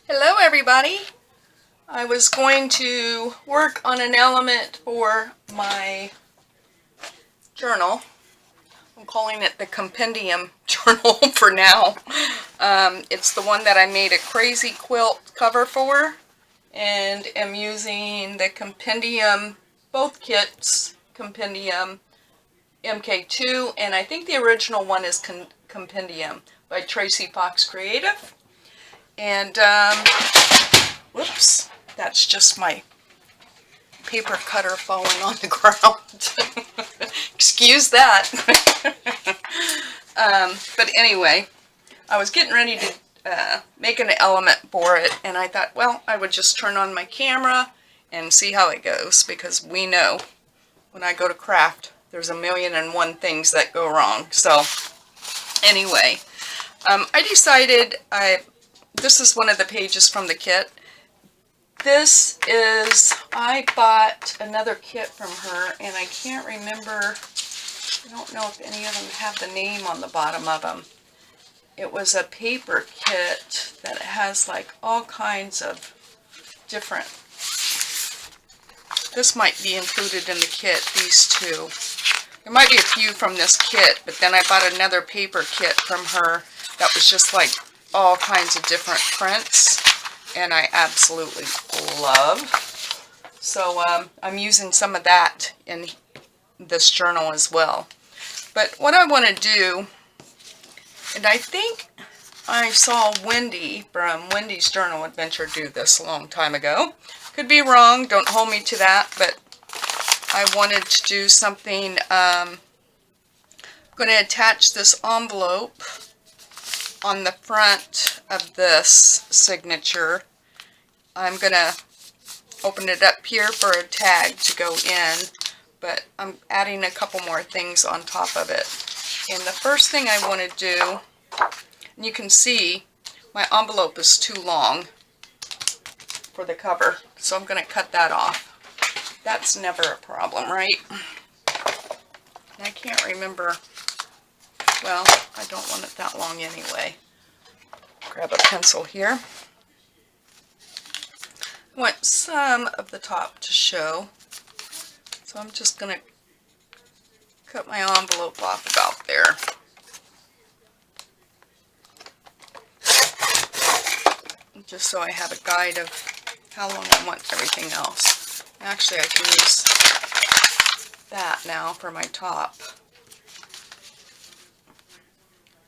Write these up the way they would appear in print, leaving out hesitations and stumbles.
Hello everybody! I was going to work on an element for my journal. I'm calling it the Compendium Journal for now. It's the one that I made a crazy quilt cover for, and am using the Compendium, both kits, Compendium MK2, and I think the original one is Compendium by Tracy Fox Creative. And whoops, that's just my paper cutter falling on the ground. Excuse that. But anyway, I was getting ready to make an element for it, and I thought, well, I would just turn on my camera and see how it goes, because we know when I go to craft, there's 1,000,001 things that go wrong. So anyway, I decided this is one of the pages from the kit. This is, I bought another kit from her, and I can't remember, I don't know if any of them have the name on the bottom of them. It was a paper kit that has like all kinds of different, this might be included in the kit, these two. There might be a few from this kit, but then I bought another paper kit from her that was just like all kinds of different prints, and I absolutely love. So I'm using some of that in this journal as well. But what I want to do, and I think I saw Wendy from Wendy's Journal Adventure do this a long time ago. Could be wrong, don't hold me to that, but I wanted to do something. I'm going to attach this envelope on the front of this signature. I'm going to open it up here for a tag to go in, but I'm adding a couple more things on top of it. And the first thing I want to do, and you can see my envelope is too long for the cover, so I'm going to cut that off. That's never a problem, right? And I can't remember. Well, I don't want it that long anyway. Grab a pencil here. I want some of the top to show, so I'm just going to cut my envelope off about there. Just so I have a guide of how long I want everything else. Actually, I can use that now for my top.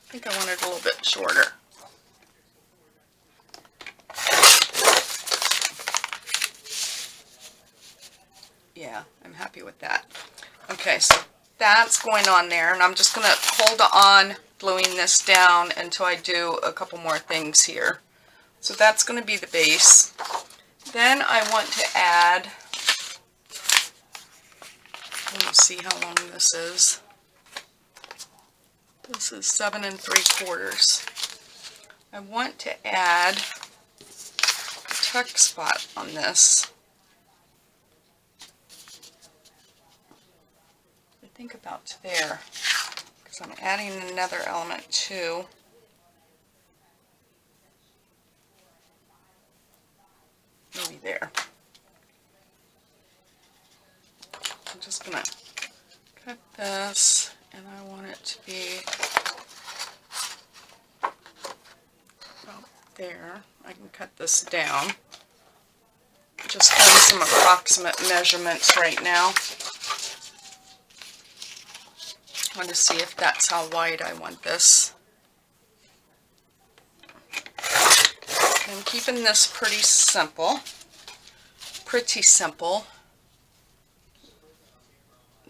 I think I want it a little bit shorter. Yeah, I'm happy with that. Okay, so that's going on there, and I'm just going to hold on gluing this down until I do a couple more things here. So that's going to be the base. Then I want to add, let me see how long this is. This is 7 3/4. I want to add a tuck spot on this. I think about there, because I'm adding another element too. Maybe there. I'm just going to cut this, and I want it to be about there. I can cut this down. Just doing some approximate measurements right now. I want to see if that's how wide I want this. I'm keeping this pretty simple. Pretty simple.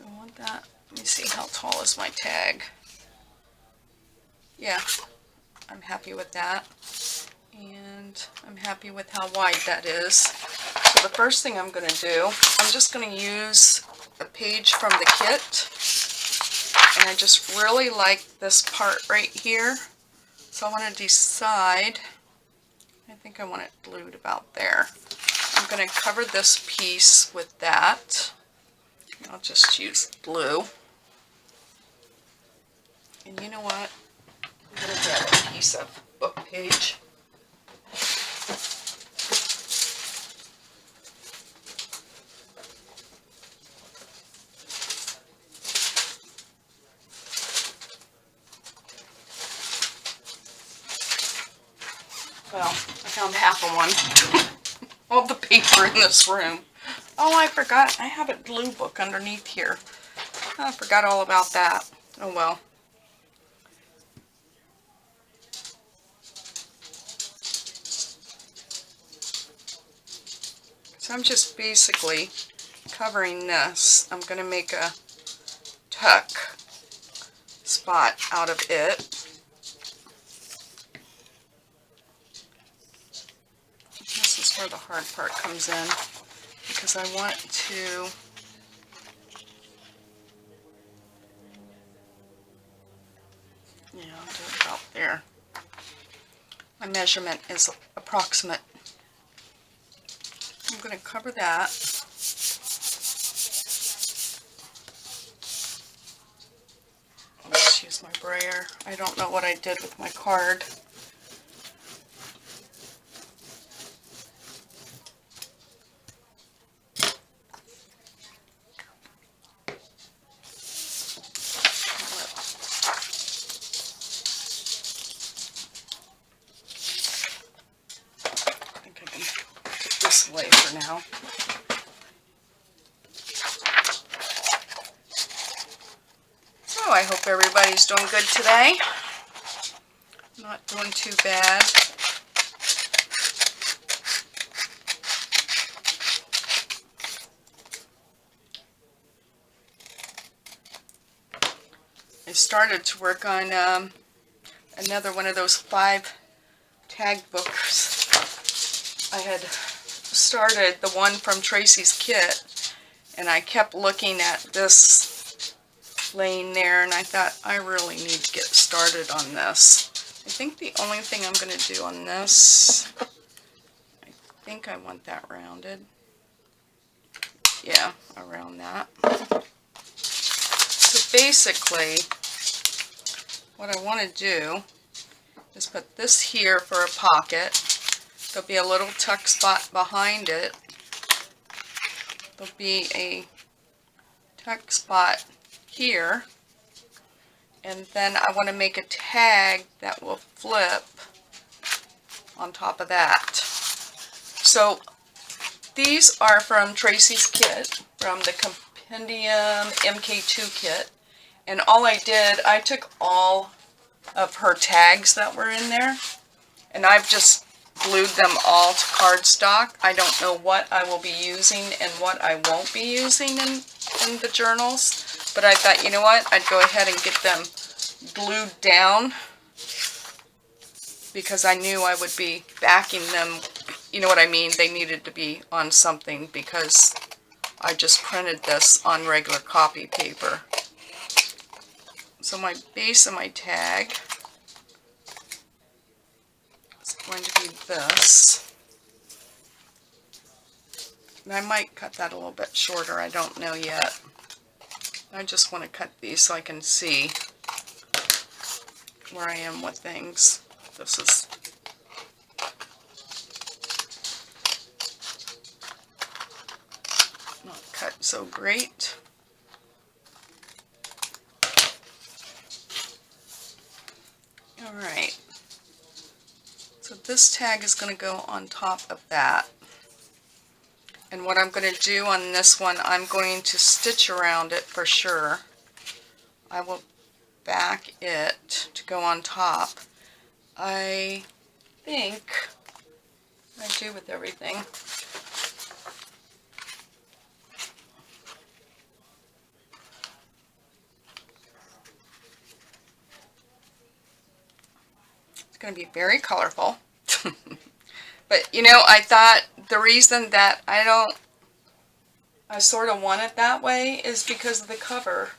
I want that. Let me see, how tall is my tag? Yeah, I'm happy with that. And I'm happy with how wide that is. So the first thing I'm going to do, I'm just going to use a page from the kit. And I just really like this part right here. So I want to decide, I think I want it glued about there. I'm going to cover this piece with that. I'll just use glue. And you know what? I'm going to grab a piece of book page. Well, I found half of one. All the paper in this room. Oh, I forgot. I have a glue book underneath here. I forgot all about that. Oh well. So I'm just basically covering this. I'm going to make a tuck spot out of it. This is where the hard part comes in, because I want to I'll do it about there. My measurement is approximate. I'm going to cover that. Let's use my brayer. I don't know what I did with my card. I think I can put it this way for now. So I hope everybody's doing good today. Not doing too bad. I started to work on another one of those 5 tag books. I had started the one from Tracy's kit, and I kept looking at this laying there, and I thought, I really need to get started on this. I think the only thing I'm going to do on this, I think I want that rounded. Yeah, around that. So basically, what I want to do is put this here for a pocket. There'll be a little tuck spot behind it. There'll be a tuck spot here. And then I want to make a tag that will flip on top of that. So these are from Tracy's kit, from the Compendium MK2 kit. And all I did, I took all of her tags that were in there, and I've just glued them all to cardstock. I don't know what I will be using and what I won't be using in the journals, but I thought, you know what, I'd go ahead and get them glued down, because I knew I would be backing them. You know what I mean? They needed to be on something, because I just printed this on regular copy paper. So my base of my tag is going to be this. And I might cut that a little bit shorter, I don't know yet. I just want to cut these so I can see where I am with things. This is not cut so great. Alright, so this tag is going to go on top of that. And what I'm going to do on this one, I'm going to stitch around it for sure. I will back it to go on top. I think I do with everything. It's going to be very colorful. But you know, I thought the reason that I sort of want it that way is because of the cover.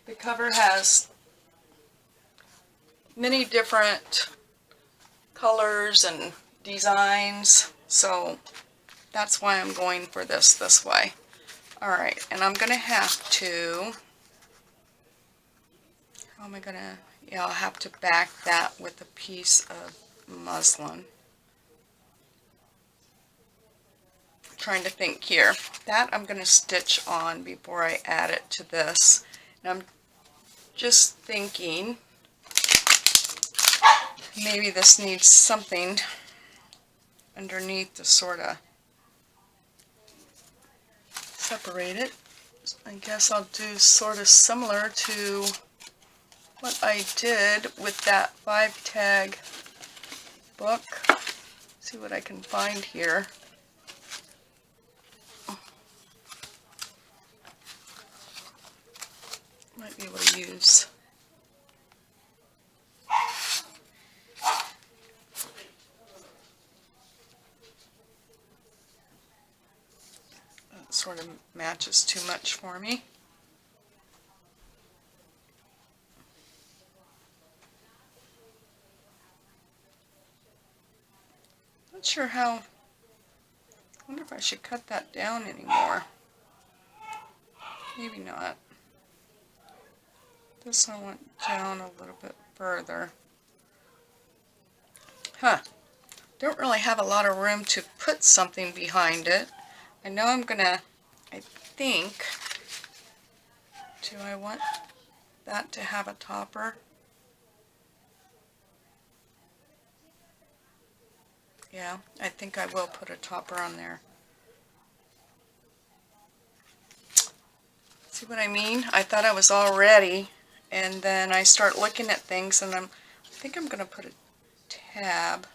The cover has many different colors and designs, so that's why I'm going for this way. Alright, and I'm going to have to, how am I going to, yeah, I'll have to back that with a piece of muslin. Trying to think here. That I'm going to stitch on before I add it to this. And I'm just thinking maybe this needs something underneath to sort of separate it. I guess I'll do sort of similar to what I did with that 5-tag book. See what I can find here. Might be able to use that. Sort of matches too much for me. Not sure how. I wonder if I should cut that down anymore. Maybe not. This I want down a little bit further. Huh. Don't really have a lot of room to put something behind it. I know I'm gonna, I think, do I want that to have a topper? Yeah, I think I will put a topper on there. See what I mean? I thought I was all ready, and then I start looking at things, and I think I'm going to put a tab.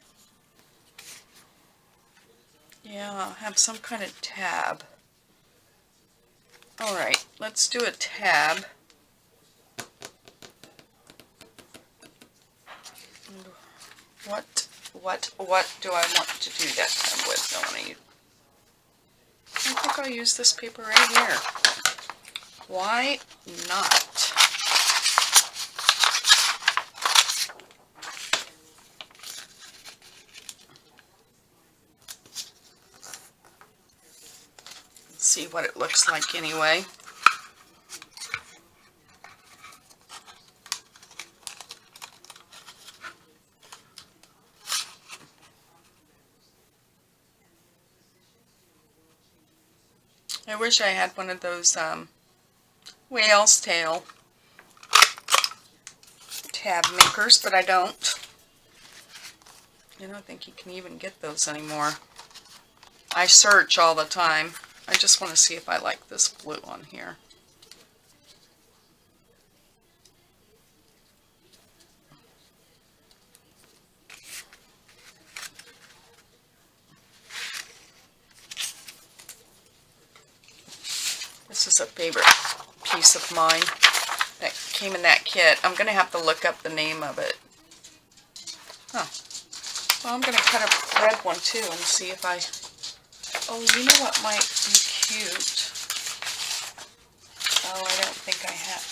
Yeah, have some kind of tab. Alright, let's do a tab. What do I want to do that tab with? I think I'll use this paper right here. Why not? Let's see what it looks like anyway. I wish I had one of those whale's tail tab makers, but I don't. I don't think you can even get those anymore. I search all the time. I just want to see if I like this blue on here. This is a favorite piece of mine that came in that kit. I'm going to have to look up the name of it. Huh. Well, I'm going to cut a red one too and see if I... Oh, you know what might be cute? Oh, I don't think I have...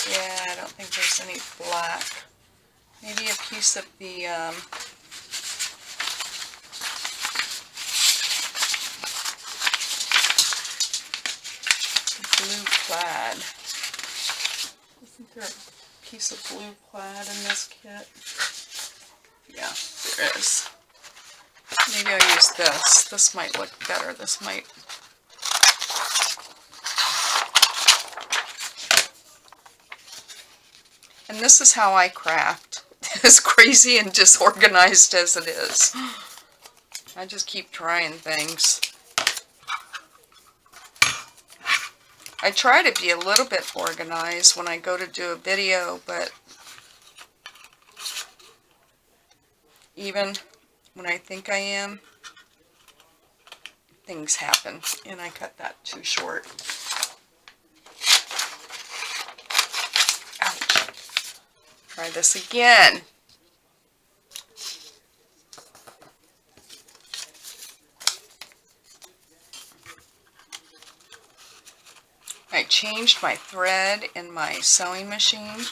Yeah, I don't think there's any black. Maybe a piece of the... blue plaid. Isn't there a piece of blue plaid in this kit? Yeah, there is. Maybe I'll use this. This might look better. This might... And this is how I craft. As crazy and disorganized as it is. I just keep trying things. I try to be a little bit organized when I go to do a video, but even when I think I am, things happen, and I cut that too short. Ouch. Try this again. I changed my thread in my sewing machine.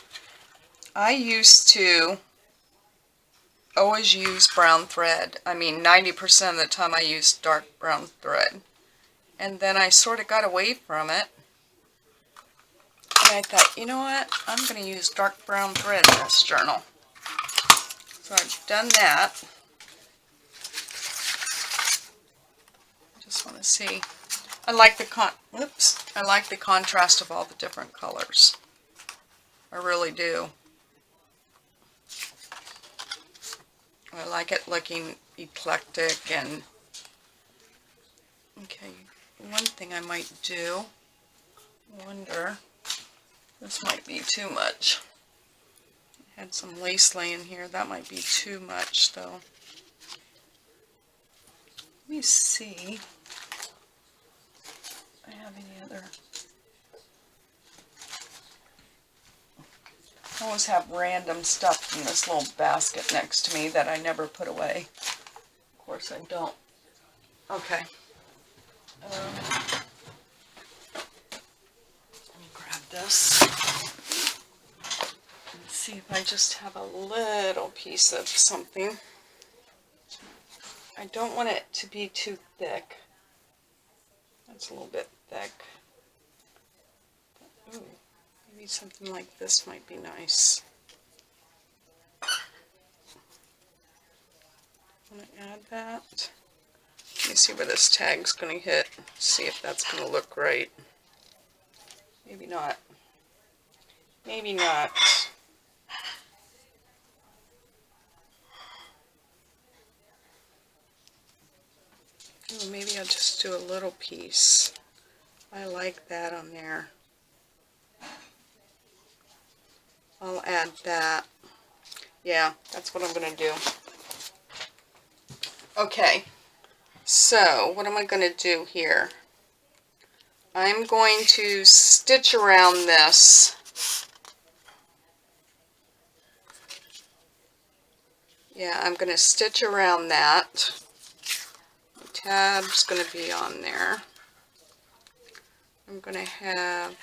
I used to always use brown thread. I mean, 90% of the time I used dark brown thread. And then I sort of got away from it. And I thought, you know what? I'm going to use dark brown thread in this journal. So I've done that. I just want to see. I like the I like the contrast of all the different colors. I really do. I like it looking eclectic and, okay, one thing I might do, wonder, this might be too much. I had some lace laying here, that might be too much though. Let me see if I have any other. I always have random stuff in this little basket next to me that I never put away. Of course I don't. Okay. Let me grab this. Let's see if I just have a little piece of something. I don't want it to be too thick. That's a little bit thick. Ooh, maybe something like this might be nice. I'm going to add that. Let me see where this tag's going to hit. See if that's going to look right. Maybe not. Maybe not. Ooh, maybe I'll just do a little piece. I like that on there. I'll add that. Yeah, that's what I'm going to do. Okay, so what am I going to do here? I'm going to stitch around this. Yeah, I'm going to stitch around that. The tab's going to be on there. I'm going to have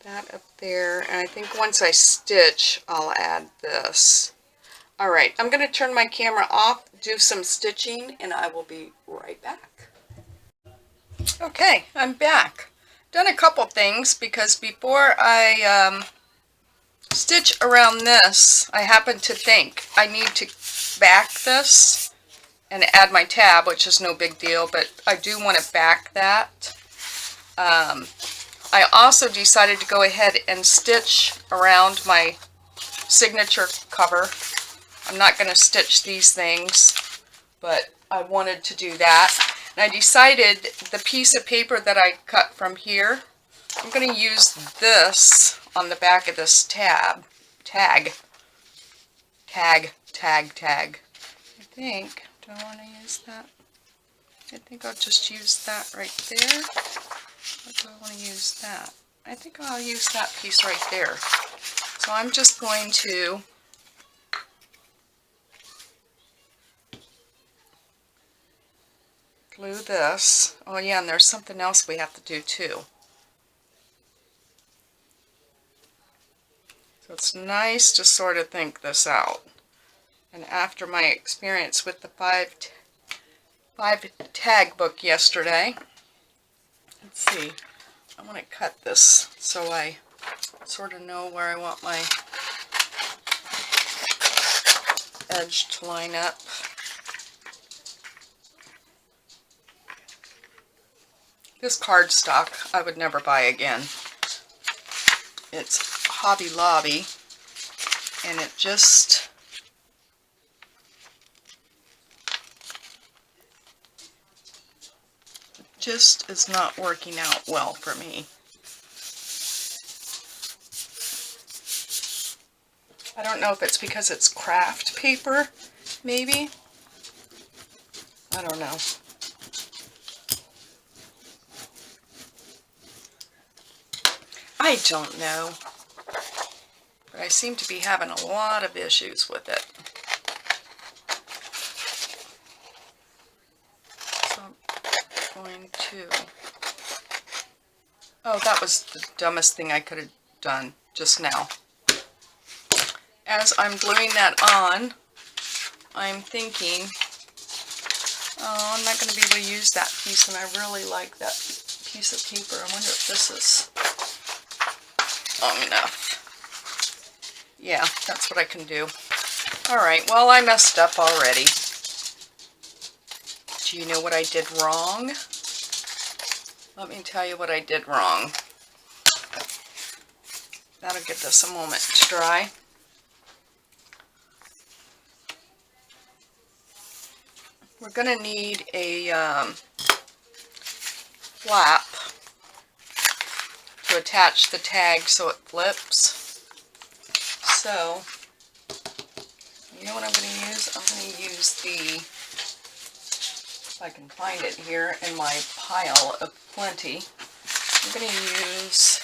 that up there, and I think once I stitch, I'll add this. Alright, I'm going to turn my camera off, do some stitching, and I will be right back. Okay, I'm back. Done a couple things, because before I stitch around this, I happened to think I need to back this and add my tab, which is no big deal, but I do want to back that. I also decided to go ahead and stitch around my signature cover. I'm not going to stitch these things, but I wanted to do that. And I decided the piece of paper that I cut from here, I'm going to use this on the back of this tag. I think, do I want to use that? I think I'll just use that right there. Or do I want to use that? I think I'll use that piece right there. So I'm just going to glue this. Oh yeah, and there's something else we have to do too. So it's nice to sort of think this out. And after my experience with the five tag book yesterday, let's see, I want to cut this so I sort of know where I want my edge to line up. This cardstock I would never buy again. It's Hobby Lobby, and it just is not working out well for me. I don't know if it's because it's craft paper, maybe. I don't know. I don't know. But I seem to be having a lot of issues with it. So I'm going to... Oh, that was the dumbest thing I could have done just now. As I'm gluing that on, I'm thinking, oh, I'm not going to be able to use that piece, and I really like that piece of paper. I wonder if this is long enough. Yeah, that's what I can do. Alright, well, I messed up already. Do you know what I did wrong? Let me tell you what I did wrong. That'll give this a moment to dry. we're going to need a flap to attach the tag so it flips. So, you know what I'm going to use? I'm going to use the, if I can find it here in my pile of plenty, I'm going to use,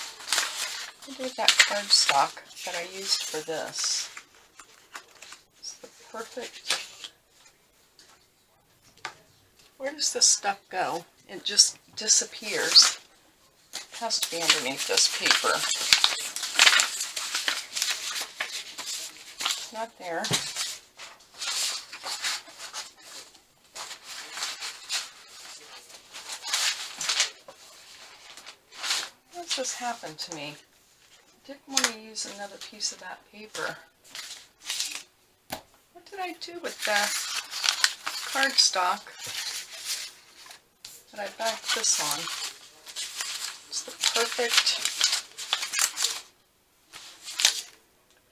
that cardstock that I used for this. It's the perfect, where does this stuff go? It just disappears. It has to be underneath this paper. It's not there. What does this happen to me? I didn't want to use another piece of that paper. What did I do with the cardstock that I backed this on? It's the perfect,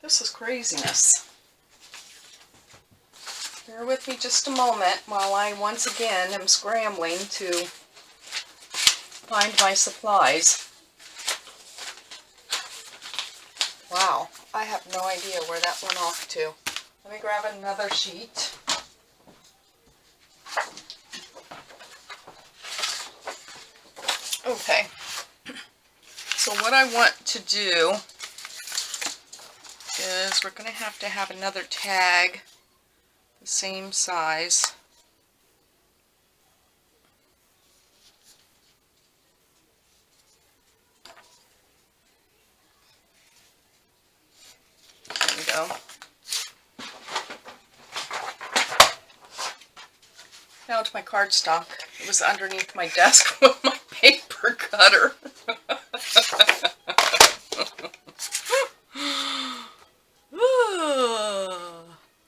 this is craziness. Bear with me just a moment while I once again am scrambling to find my supplies. Wow, I have no idea where that went off to. Let me grab another sheet. Okay, so what I want to do is we're going to have another tag the same size. There we go. Now to my cardstock. It was underneath my desk with my paper cutter.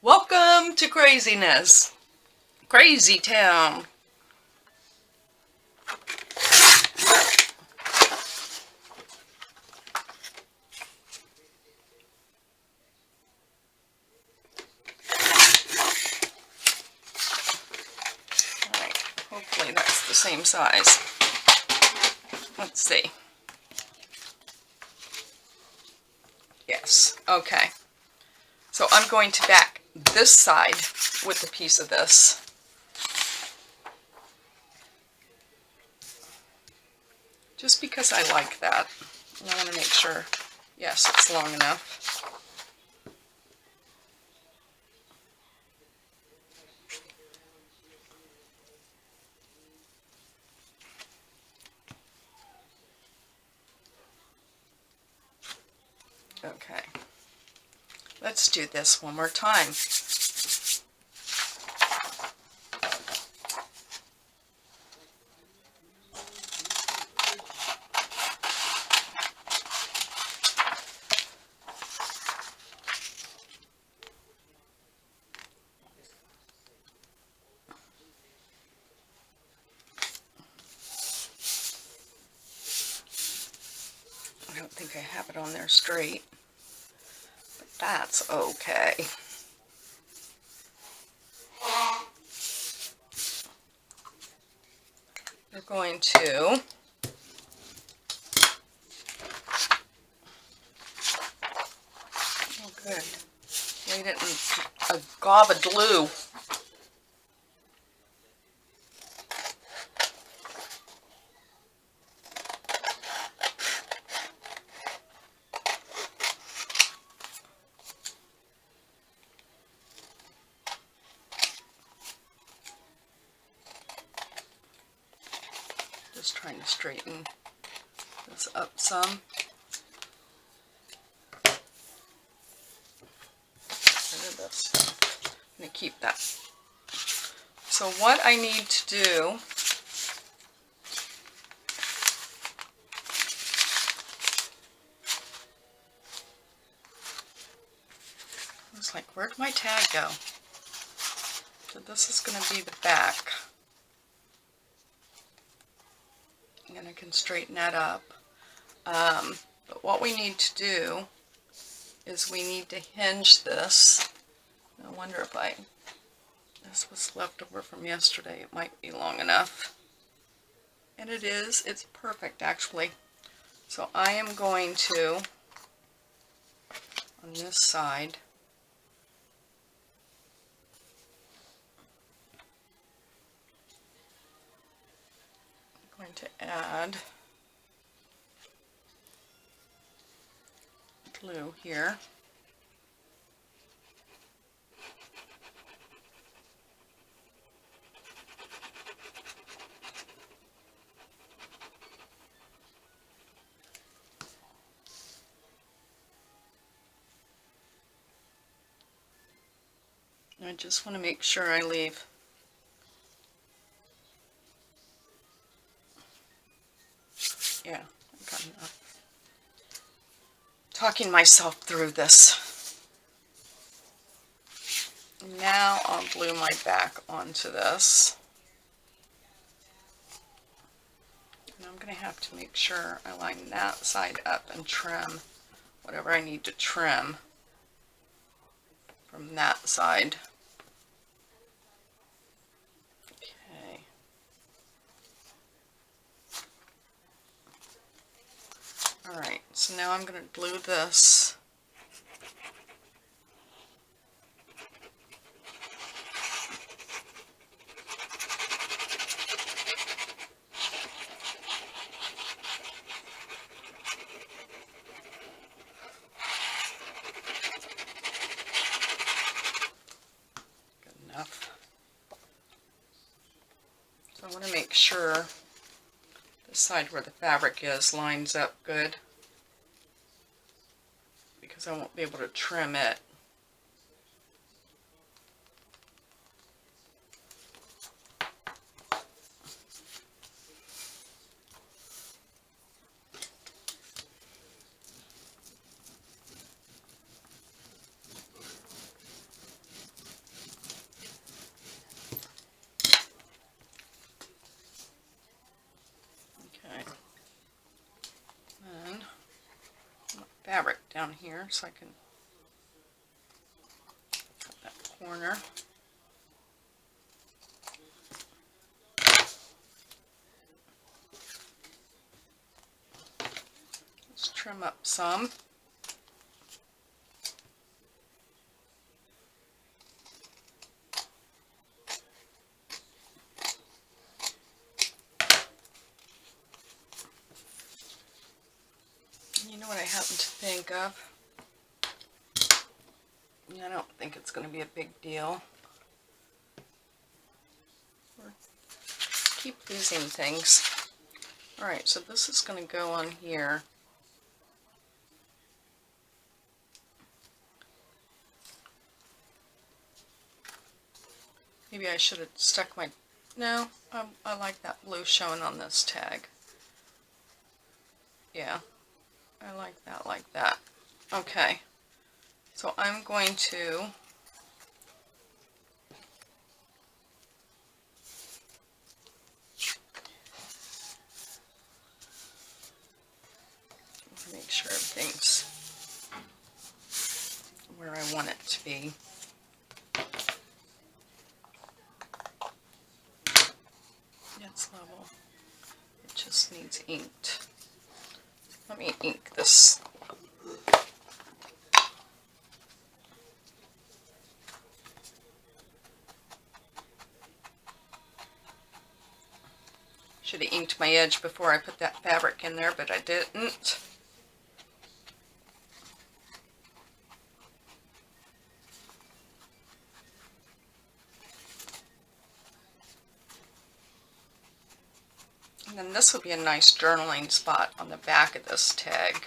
Welcome to craziness. Crazy town. Alright, hopefully that's the same size. Let's see. Yes, okay. So I'm going to back this side with a piece of this. Just because I like that. And I want to make sure, yes, it's long enough. Okay. Let's do this one more time. I don't think I have it on there straight, but that's okay. We're going to good. Laid it in a gob of glue. Just trying to straighten this up some. Rid of this. I'm going to keep that. So what I need to do is like, where'd my tag go? So this is going to be the back. And I can straighten that up. But what we need to do is we need to hinge this. I wonder if I This was left over from yesterday. It might be long enough. And it is. It's perfect, actually. So I am going to, on this side, I'm going to add glue here. I just want to make sure I leave I've got enough. Talking myself through this. Now I'll glue my back onto this. And I'm going to have to make sure I line that side up and trim whatever I need to trim from that side. Okay. Alright, so now I'm going to glue this. Good enough. So I want to make sure the side where the fabric is lines up good, because I won't be able to trim it. Fabric down here so I can cut that corner. Let's trim up some. You know what I happen to think of? I don't think it's going to be a big deal. Keep losing things. Alright, so this is going to go on here. Maybe I should have stuck my... No, I like that blue showing on this tag. Yeah, I like that. Okay, so I'm going to make sure everything's where I want it to be. It's level. It just needs inked. Let me ink this. Should have inked my edge before I put that fabric in there, but I didn't. And then this will be a nice journaling spot on the back of this tag.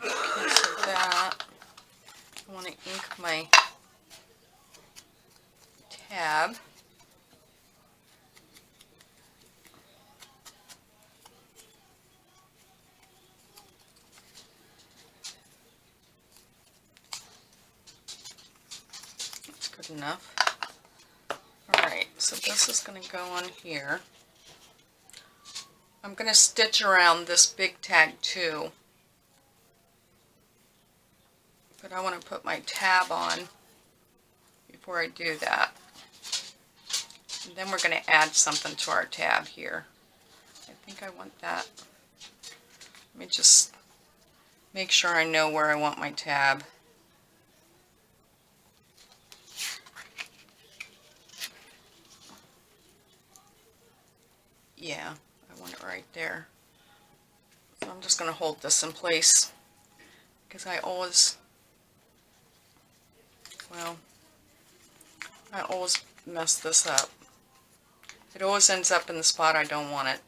Okay, so that, I want to ink my tab. That's good enough. Alright, so this is going to go on here. I'm going to stitch around this big tag too, but I want to put my tab on before I do that. And then we're going to add something to our tab here. I think I want that. Let me just make sure I know where I want my tab. Yeah, I want it right there. So I'm just going to hold this in place because I always mess this up. It always ends up in the spot I don't want it.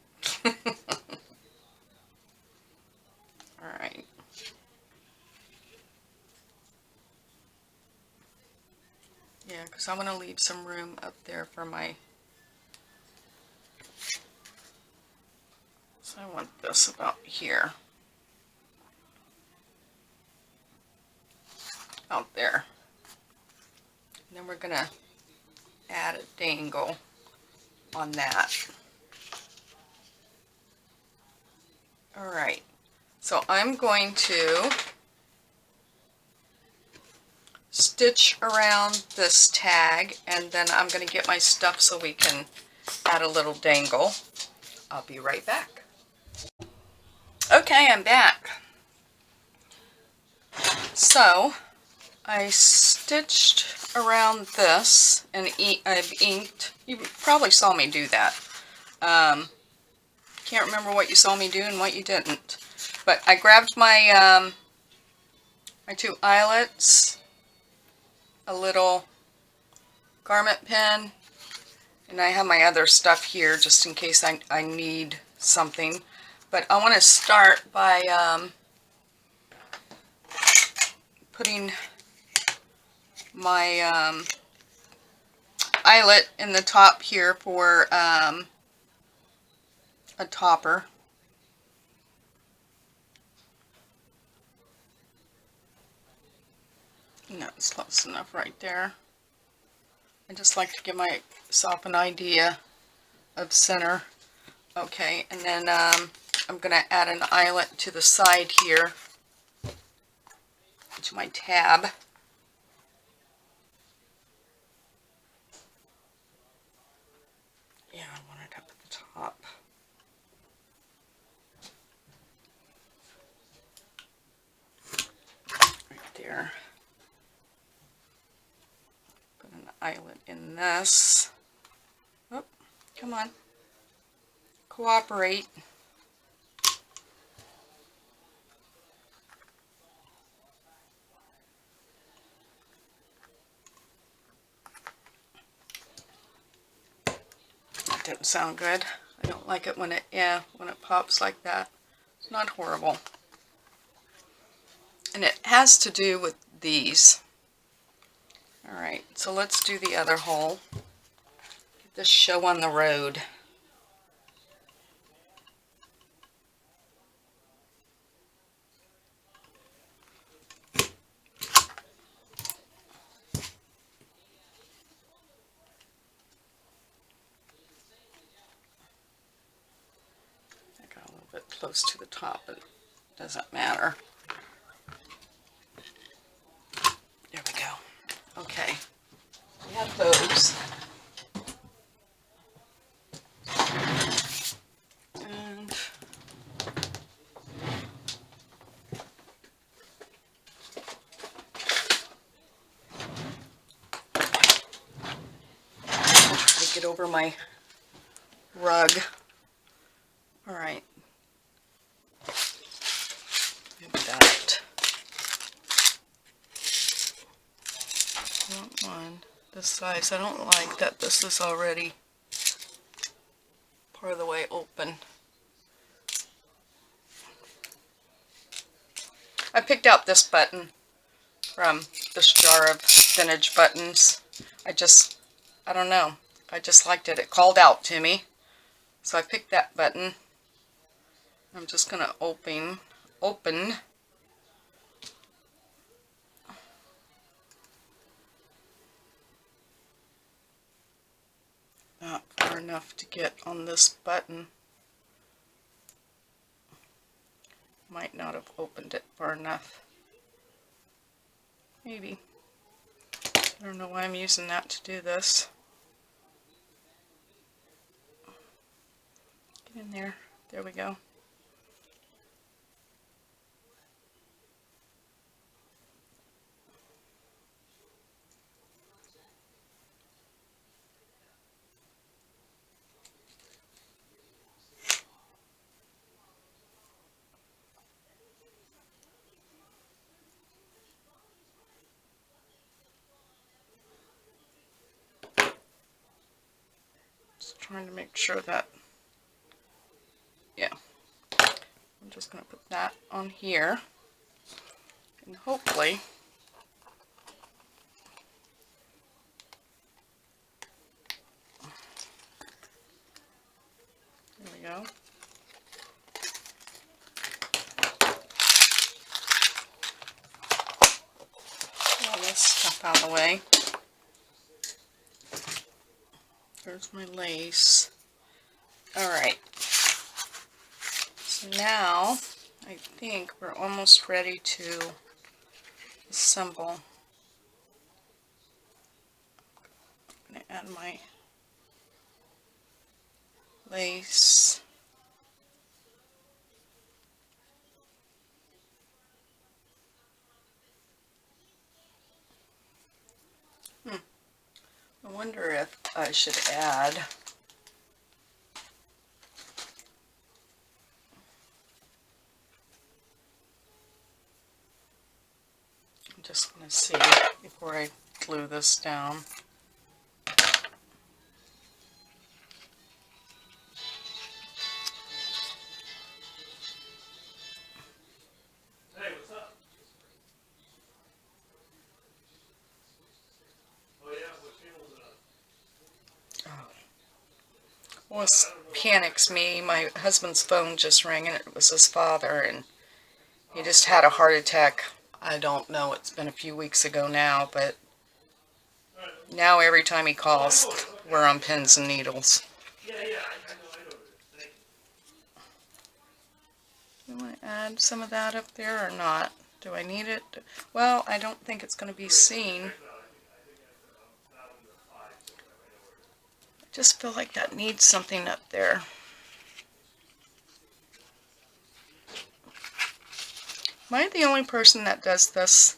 Alright. Yeah, because I want to leave some room up there for my... So I want this about here. Out there. And then we're going to add a dangle on that. Alright, so I'm going to stitch around this tag, and then I'm going to get my stuff so we can add a little dangle. I'll be right back. Okay, I'm back. So I stitched around this and I've inked. You probably saw me do that. Can't remember what you saw me do and what you didn't. But I grabbed my my two eyelets, a little garment pin, and I have my other stuff here just in case I need something. But I want to start by putting my eyelet in the top here for a topper. No, it's close enough right there. I just like to give myself an idea of center. Okay, and then I'm going to add an eyelet to the side here to my tab. Yeah, I want it up at the top. Right there. Put an eyelet in this. Oh, come on. Cooperate. That didn't sound good. I don't like it when it pops like that. It's not horrible. And it has to do with these. Alright, so let's do the other hole. Get this show on the road. I got a little bit close to the top, but it doesn't matter. There we go. Okay, we have those. And take it over my rug. All right. We've got one this size. I don't like that this is already part of the way open. I picked out this button from this jar of vintage buttons. I don't know. I just liked it. It called out to me. So I picked that button. I'm just going to open. Not far enough to get on this button. Might not have opened it far enough. Maybe. I don't know why I'm using that to do this. Get in there. There we go. Just trying to make sure that, yeah. I'm just going to put that on here. And hopefully, there we go. All this stuff out of the way. There's my lace. Alright. So now, I think we're almost ready to assemble. I'm going to add my lace. I wonder if I should add I'm just going to see before I glue this down. Hey, what's up? Oh yeah, what channel is it on? Well, this panics me. My husband's phone just rang and it was his father, and he just had a heart attack. I don't know, it's been a few weeks ago now, but now every time he calls, we're on pins and needles. Yeah, I know. Thank You want to add some of that up there or not? Do I need it? Well, I don't think it's going to be seen. I just feel like that needs something up there. Am I the only person that does this?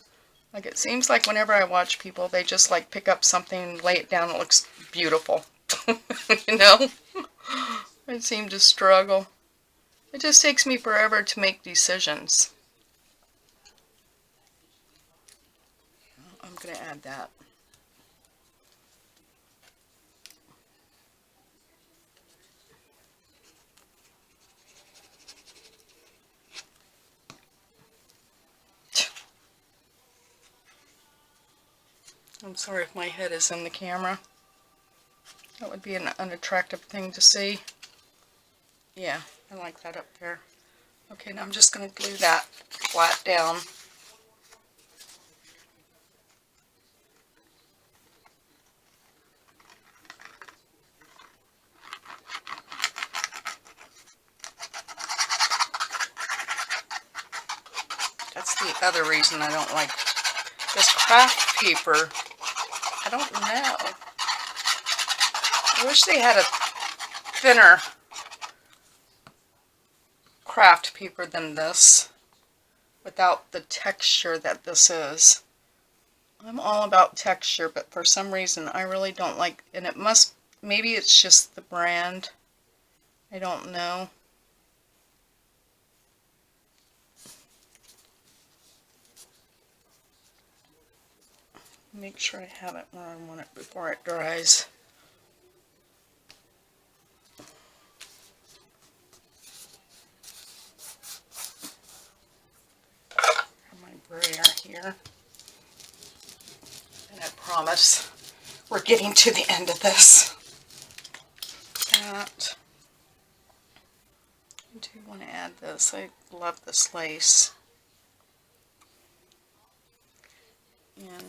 Like, it seems like whenever I watch people, they just like pick up something, lay it down, it looks beautiful. You know? I seem to struggle. It just takes me forever to make decisions. I'm going to add that. I'm sorry if my head is in the camera. That would be an unattractive thing to see. Yeah, I like that up there. Okay, now I'm just going to glue that flat down. That's the other reason I don't like this craft paper. I don't know. I wish they had a thinner craft paper than this, without the texture that this is. I'm all about texture, but for some reason I really don't like, and it must, maybe it's just the brand. I don't know. Make sure I have it where I want it before it dries. My brayer here. And I promise we're getting to the end of this. That. I do want to add this. I love this lace. And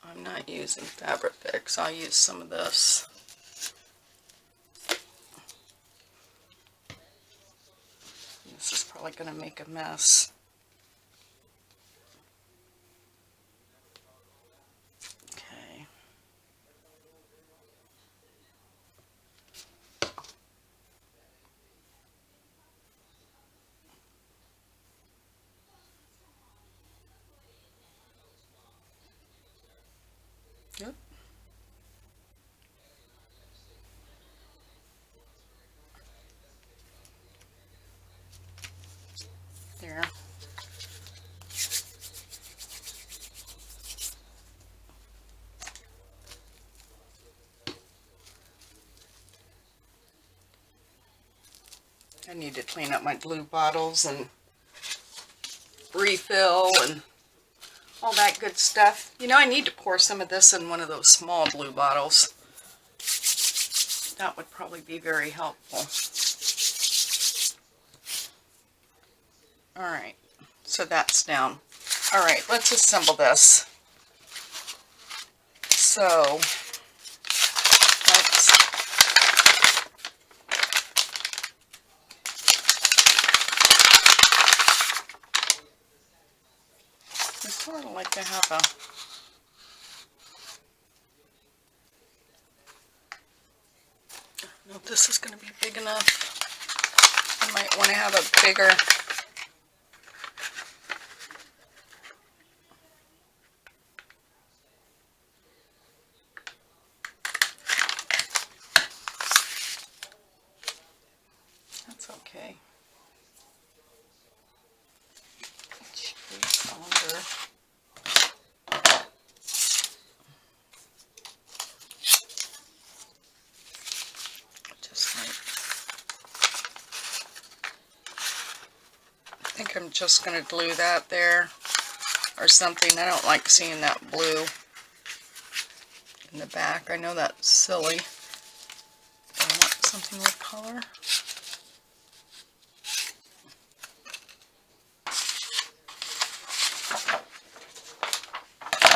I'm not using Fabric Fix. I'll use some of this. This is probably going to make a mess. Yep. There. I need to clean up my glue bottles and refill and all that good stuff. You know, I need to pour some of this in one of those small glue bottles. That would probably be very helpful. Alright, so that's down. Alright, let's assemble this. So, let's I sort of like to have a I don't know if this is going to be big enough. I might want to have a bigger. That's okay. Cylinder. Just like, I think I'm just going to glue that there or something. I don't like seeing that blue in the back. I know that's silly. I want something with color.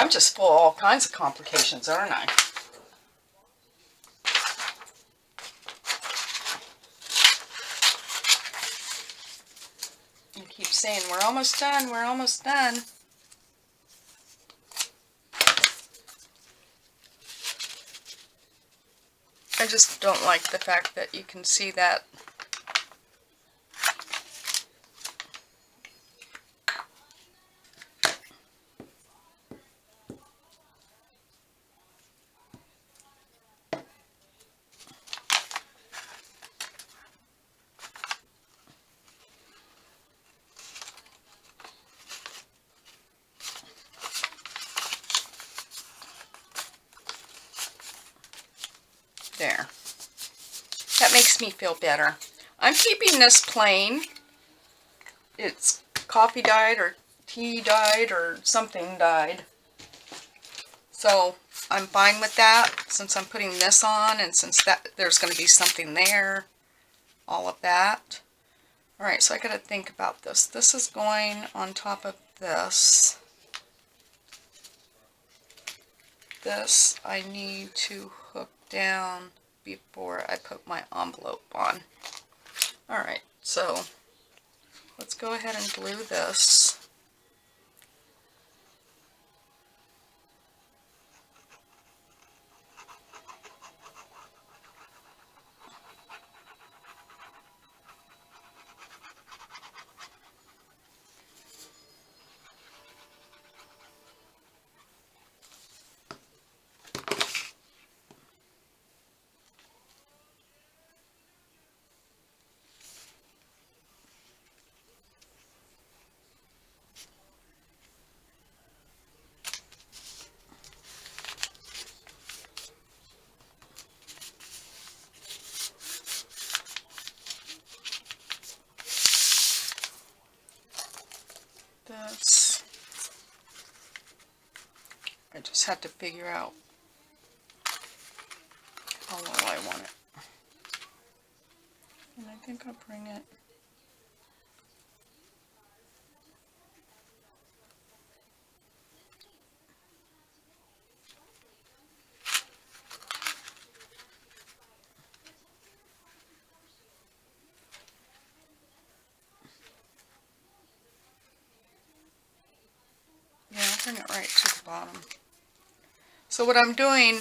I'm just full of all kinds of complications, aren't I? You keep saying, we're almost done, we're almost done. I just don't like the fact that you can see that. There. That makes me feel better. I'm keeping this plain. It's coffee dyed or tea dyed or something dyed. So I'm fine with that since I'm putting this on and since that there's going to be something there. All of that. Alright, so I got to think about this. This is going on top of this. This I need to hook down before I put my envelope on. Alright, so let's go ahead and glue this. This. I just had to figure out how low I want it. And I think I'll bring it. Yeah, I'll bring it right to the bottom. So what I'm doing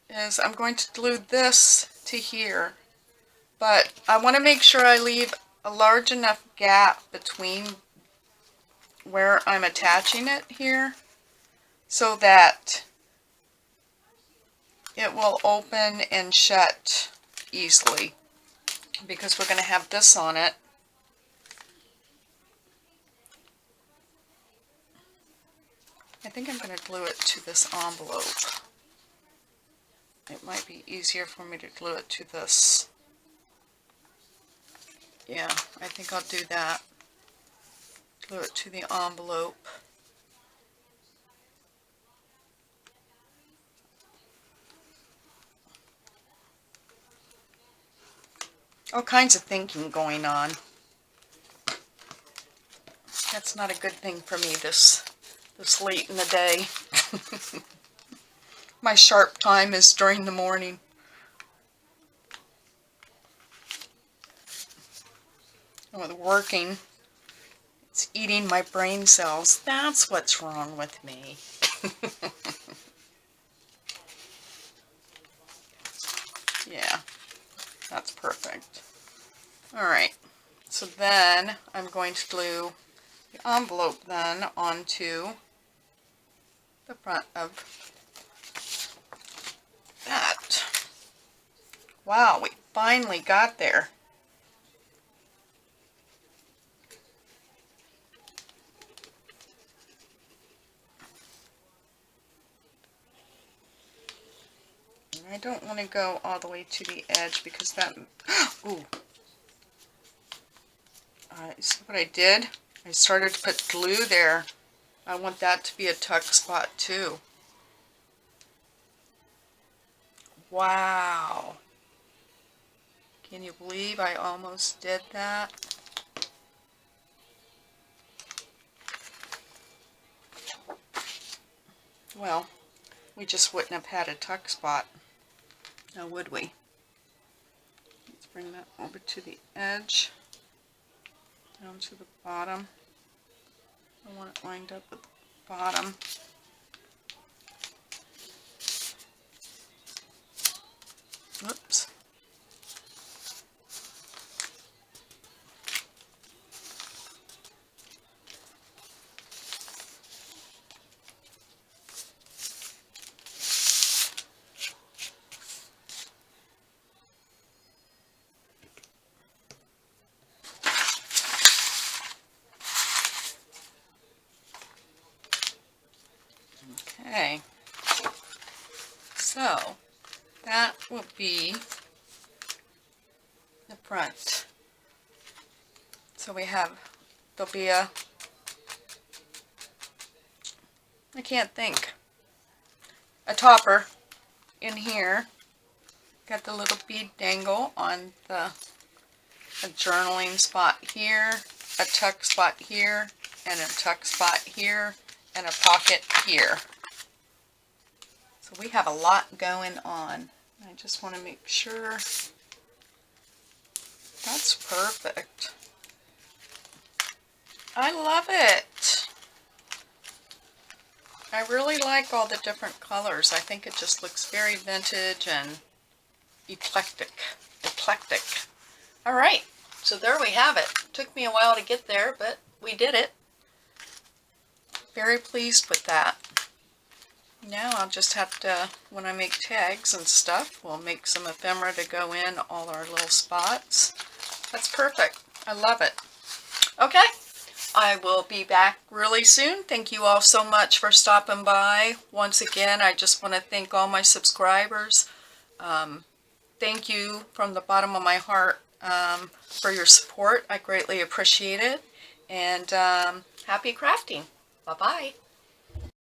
is I'm going to glue this to here, but I want to make sure I leave a large enough gap between where I'm attaching it here so that it will open and shut easily, because we're going to have this on it. I think I'm going to glue it to this envelope. It might be easier for me to glue it to this. Yeah, I think I'll do that. Glue it to the envelope. All kinds of thinking going on. That's not a good thing for me this late in the day. My sharp time is during the morning. With working, it's eating my brain cells. That's what's wrong with me. Yeah, that's perfect. Alright, so then I'm going to glue the envelope then onto the front of that. Wow, we finally got there. I don't want to go all the way to the edge because that, ooh. See what I did? I started to put glue there. I want that to be a tuck spot too. Wow. Can you believe I almost did that? Well, we just wouldn't have had a tuck spot. Now would we? Let's bring that over to the edge. Down to the bottom. I want it lined up with the bottom. Whoops. Okay, so that will be the front. So we have, there'll be a, I can't think, a topper in here. Got the little bead dangle on a journaling spot here, a tuck spot here, and a tuck spot here, and a pocket here. So we have a lot going on. I just want to make sure that's perfect. I love it. I really like all the different colors. I think it just looks very vintage and eclectic. All right, so there we have it. Took me a while to get there, but we did it. Very pleased with that. Now I'll just have to, when I make tags and stuff, we'll make some ephemera to go in all our little spots. That's perfect. I love it. Okay, I will be back really soon. Thank you all so much for stopping by. Once again, I just want to thank all my subscribers. Thank you from the bottom of my heart for your support. I greatly appreciate it. And happy crafting. Bye-bye.